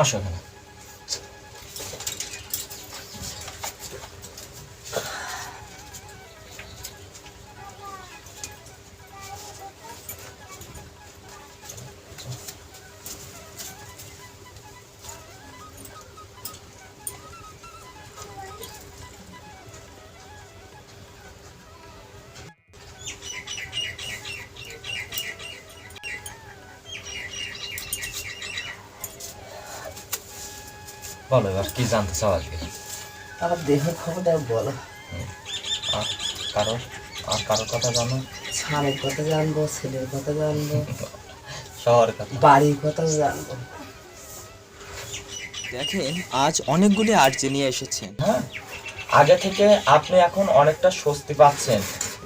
আসো এখানে। বলো এবার কি জানতে চাও আজকে? আমার দেহের খবরটা বলো। আর কারোর কারোর কথা জানো? স্বামীর কথা জানবো, ছেলের কথা জানবো, সবার কথা। বাড়ির কথা জানবো। দেখেন আজ অনেকগুলি আর্জি নিয়ে এসেছেন। হ্যাঁ, আগে থেকে আপনি এখন অনেকটা স্বস্তি পাচ্ছেন।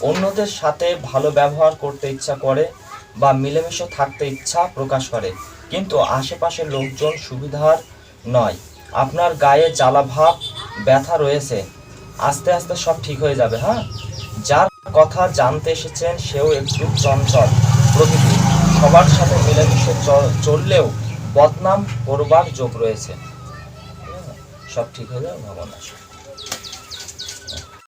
অন্যদের সাথে ভালো ব্যবহার করতে ইচ্ছা করে বা মিলেমিশে থাকতে ইচ্ছা প্রকাশ করে, কিন্তু আশেপাশের লোকজন সুবিধার নয়। আপনার গায়ে জ্বালা ভাব, ব্যথা রয়েছে। আস্তে আস্তে সব ঠিক হয়ে যাবে। হ্যাঁ, যার কথা জানতে এসেছেন সেও একটু চঞ্চল প্রকৃতি, সবার সাথে মিলেমিশে চললেও বদনাম করবার যোগ রয়েছে। সব ঠিক হয়ে যাবে, ভাবনা।